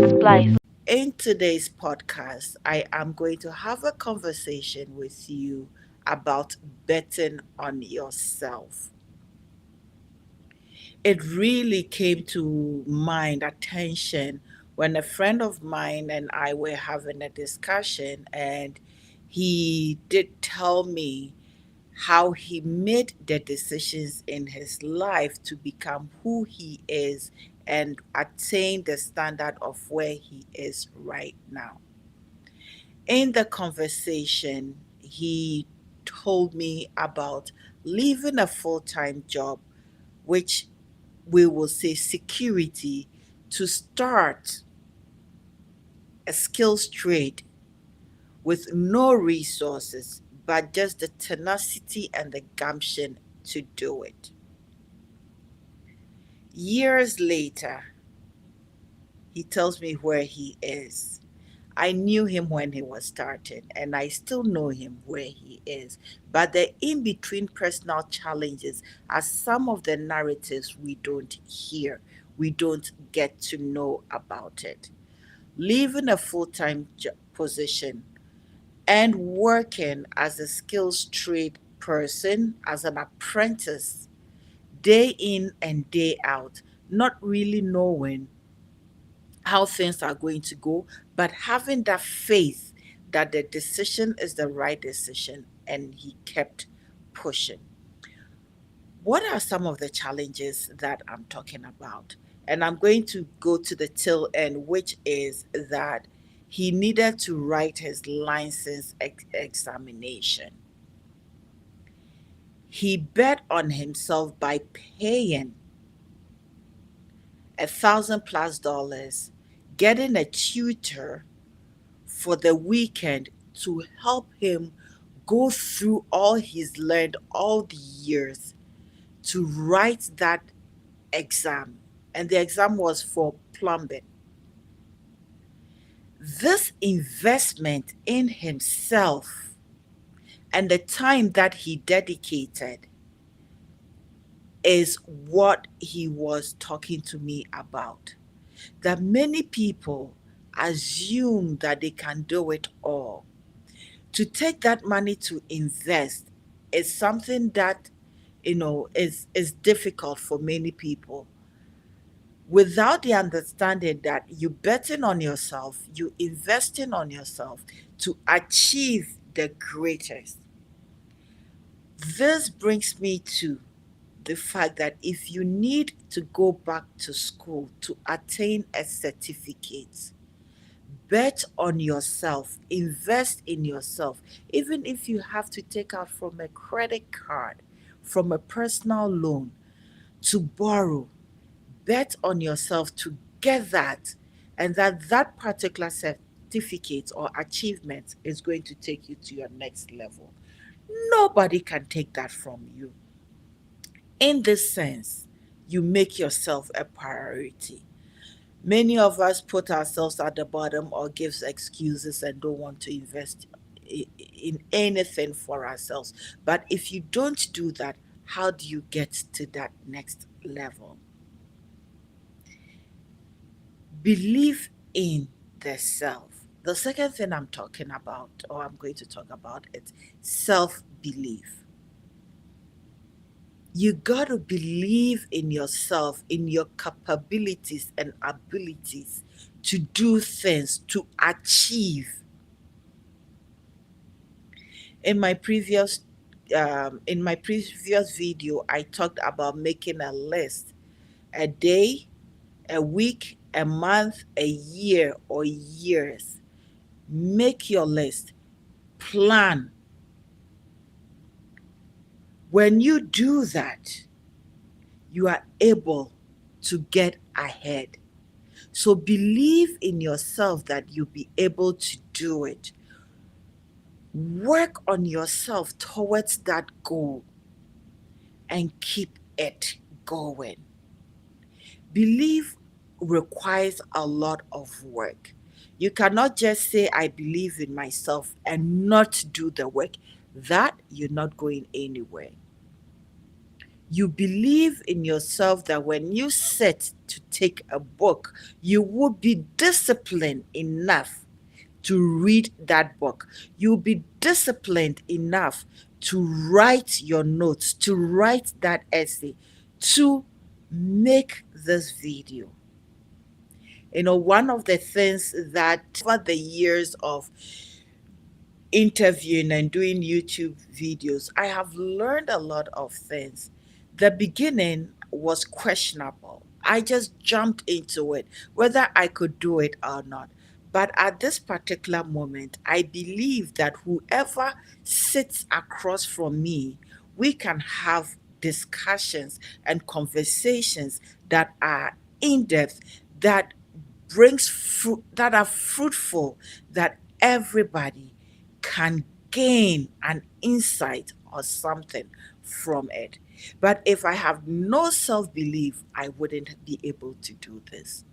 Splice. In today's podcast, I am going to have a conversation with you about betting on yourself. It really came to mind attention when a friend of mine and I were having a discussion, and he did tell me how he made the decisions in his life to become who he is and attain the standard of where he is right now. In the conversation, he told me about leaving a full time job, which we will say security, to start a skills trade with no resources, but just the tenacity and the gumption to do it. Years later, he tells me where he is. I knew him when he was starting, and I still know him where he is. But the in between personal challenges are some of the narratives we don't hear, we don't get to know about it. Leaving a full time position and working as a skills trade person, as an apprentice, day in and day out, not really knowing how things are going to go, but having that faith that the decision is the right decision, and he kept pushing. What are some of the challenges that I'm talking about? And I'm going to go to the tail end, which is that he needed to write his license examination. He bet on himself by paying $1,000 plus, getting a tutor for the weekend to help him go through all he's learned all the years to write that exam. And the exam was for plumbing. This investment in himself and the time that he dedicated is what he was talking to me about. That many people assume that they can do it all. To take that money to invest is something that is difficult for many people, without the understanding that you betting on yourself, you investing on yourself to achieve the greatest. This brings me to the fact that if you need to go back to school to attain a certificate, bet on yourself, invest in yourself, even if you have to take out from a credit card, from a personal loan, to borrow. Bet on yourself to get that, and that particular certificate or achievement is going to take you to your next level. Nobody can take that from you. In this sense, you make yourself a priority. Many of us put ourselves at the bottom or gives excuses and don't want to invest in anything for ourselves. But if you don't do that, how do you get to that next level? Believe in the self. The second thing I'm talking about, or I'm going to talk about, is self belief. You got to believe in yourself, in your capabilities and abilities to do things, to achieve. In my previous video, I talked about making a list, a day, a week, a month, a year, or years. Make your list, plan. When you do that, you are able to get ahead. So believe in yourself that you'll be able to do it. Work on yourself towards that goal and keep it going. Belief requires a lot of work. You cannot just say, I believe in myself and not do the work. That you're not going anywhere. You believe in yourself that when you sit to take a book, you will be disciplined enough to read that book. You'll be disciplined enough to write your notes, to write that essay, to make this video. One of the things that over the years of interviewing and doing YouTube videos, I have learned a lot of things. The beginning was questionable. I just jumped into it, whether I could do it or not. But at this particular moment, I believe that whoever sits across from me, we can have discussions and conversations that are in depth, that brings fruit, that are fruitful, that everybody can gain an insight or something from it. But if I have no self belief, I wouldn't be able to do this.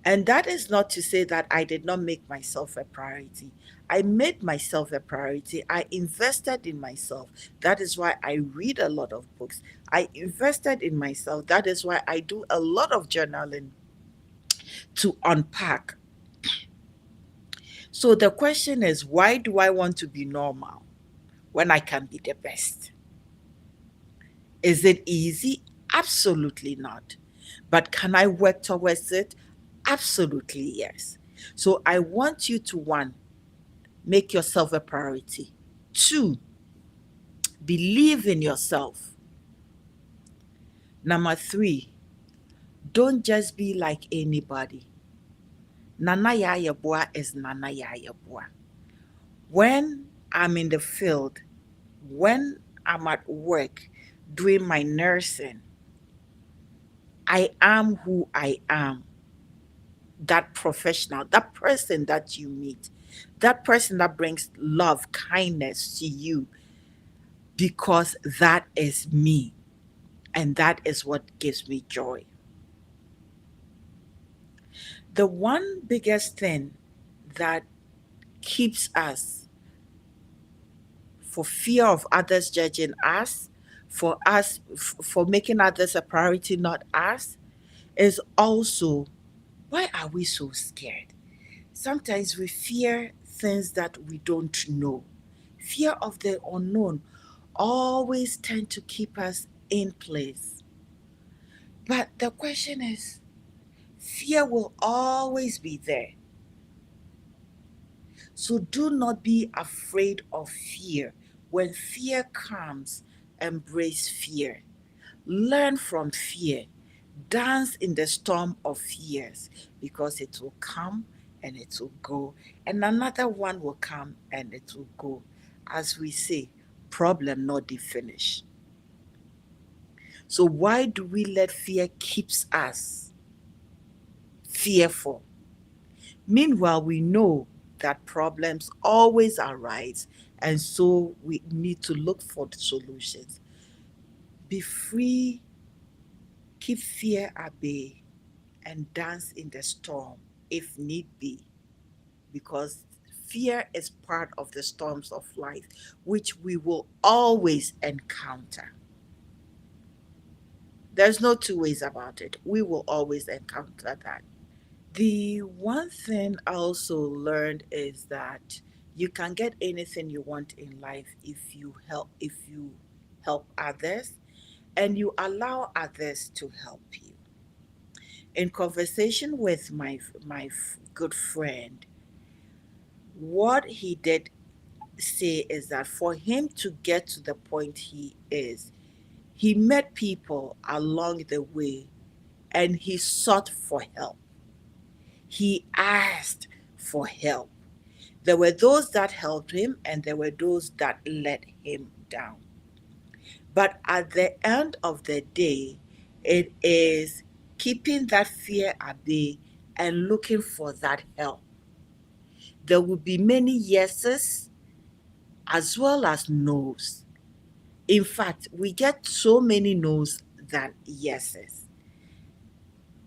And that is not to say that I did not make myself a priority. I made myself a priority. I invested in myself. That is why I read a lot of books. I invested in myself. That is why I do a lot of journaling to unpack. So the question is, why do I want to be normal when I can be the best? Is it easy? Absolutely not. But can I work towards it? Absolutely yes. So I want you to, one, make yourself a priority. Two, believe in yourself. Number three, don't just be like anybody. Nana Yaa Yeboaa is Nana Yaa Yeboaa. When I'm in the field, when I'm at work doing my nursing, I am who I am. That professional, that person that you meet, that person that brings love, kindness to you, because that is me. And that is what gives me joy. The one biggest thing that keeps us, for fear of others judging us, for making others a priority, not us, is also, why are we so scared? Sometimes we fear things that we don't know. Fear of the unknown always tend to keep us in place. But the question is, fear will always be there. So do not be afraid of fear. When fear comes, embrace fear. Learn from fear. Dance in the storm of fears, because it will come and it will go. And another one will come and it will go. As we say, problem not the finish. So why do we let fear keeps us fearful? Meanwhile, we know that problems always arise, and so we need to look for the solutions. Be free, keep fear at bay, and dance in the storm if need be, because fear is part of the storms of life, which we will always encounter. There's no two ways about it. We will always encounter that. The one thing I also learned is that you can get anything you want in life if you help others and you allow others to help you. In conversation with my good friend, what he did say is that for him to get to the point he is, he met people along the way and he sought for help. He asked for help. There were those that helped him and there were those that let him down. But at the end of the day, it is keeping that fear at bay and looking for that help. There will be many yeses as well as no's. In fact, we get so many no's than yeses.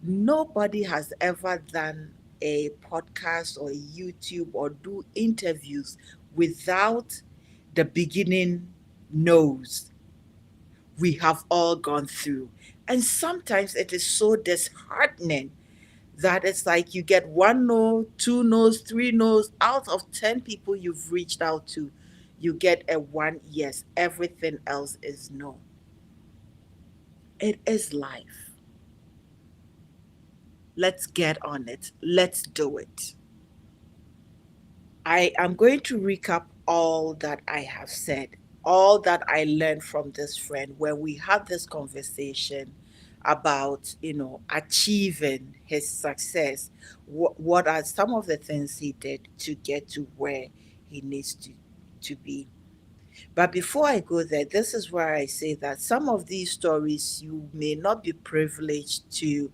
Nobody has ever done a podcast or YouTube or do interviews without the beginning no's. we have all gone through. And sometimes it is so disheartening that it's like you get one no, two no's, three no's out of 10 people you've reached out to. You get a one yes, everything else is no. It is life. Let's get on it. Let's do it. I am going to recap all that I have said, all that I learned from this friend when we had this conversation about, achieving his success. What are some of the things he did to get to where he needs to be? But before I go there, this is where I say that some of these stories you may not be privileged to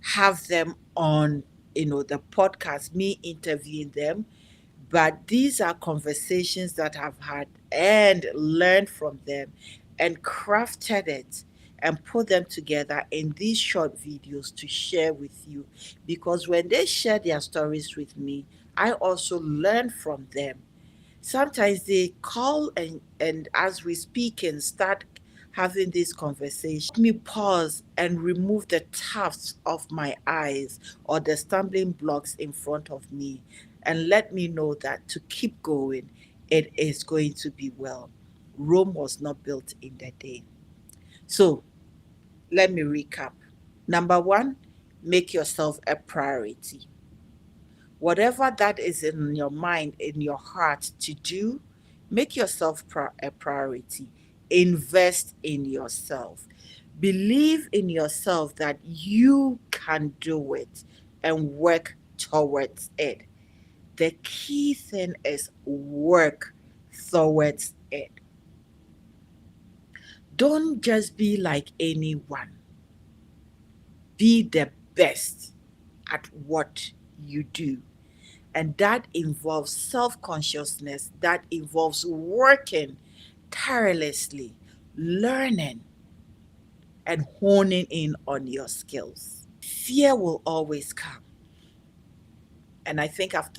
have them on, the podcast, me interviewing them, but these are conversations that I've had and learned from them and crafted it and put them together in these short videos to share with you. Because when they share their stories with me, I also learn from them. Sometimes they call and as we speak and start having this conversation, me pause and remove the tufts of my eyes or the stumbling blocks in front of me and let me know that to keep going, it is going to be well. Rome was not built in the day. So let me recap. Number one, make yourself a priority. Whatever that is in your mind, in your heart to do, make yourself a priority. Invest in yourself. Believe in yourself that you can do it and work towards it. The key thing is work towards it. Don't just be like anyone. Be the best at what you do. And that involves self consciousness, that involves working tirelessly, learning, and honing in on your skills. Fear will always come. And I think I've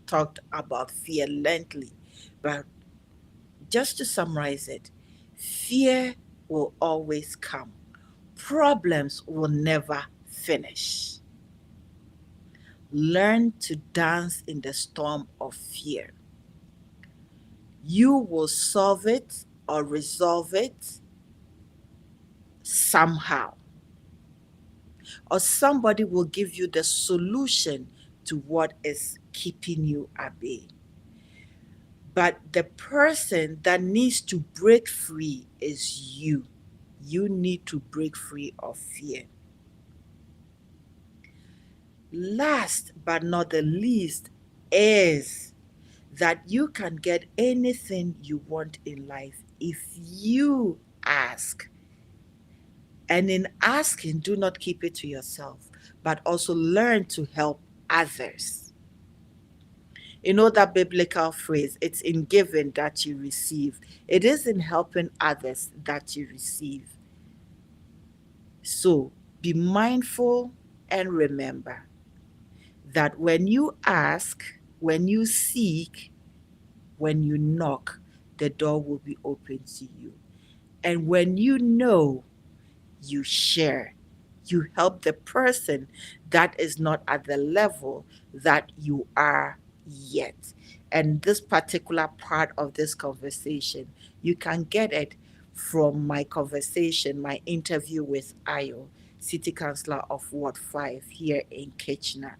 talked about fear lengthily, but just to summarize it, fear will always come. Problems will never finish. Learn to dance in the storm of fear. You will solve it or resolve it somehow. Or somebody will give you the solution to what is keeping you at bay. But the person that needs to break free is you. You need to break free of fear. Last but not the least is that you can get anything you want in life if you ask. And in asking, do not keep it to yourself, but also learn to help others. You know that biblical phrase, it's in giving that you receive. It is in helping others that you receive. So be mindful and remember that when you ask, when you seek, when you knock, the door will be open to you. And when you know, you share. You help the person that is not at the level that you are yet. And this particular part of this conversation, you can get it from my conversation, my interview with Ayo, City Councillor of Ward 5 here in Kitchener.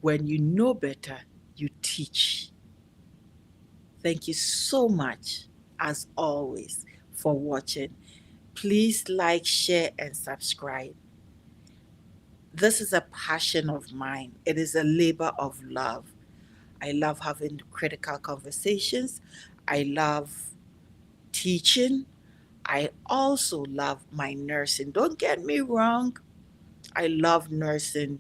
When you know better, you teach. Thank you so much, as always, for watching. Please like, share, and subscribe. This is a passion of mine. It is a labor of love. I love having critical conversations. I love teaching. I also love my nursing. Don't get me wrong. I love nursing,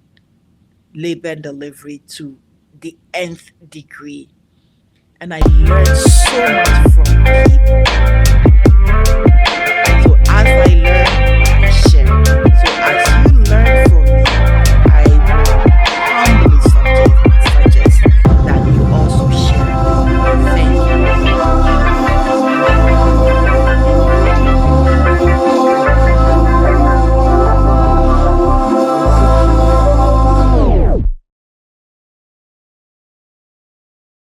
labor and delivery to the nth degree. And I learned so much from people.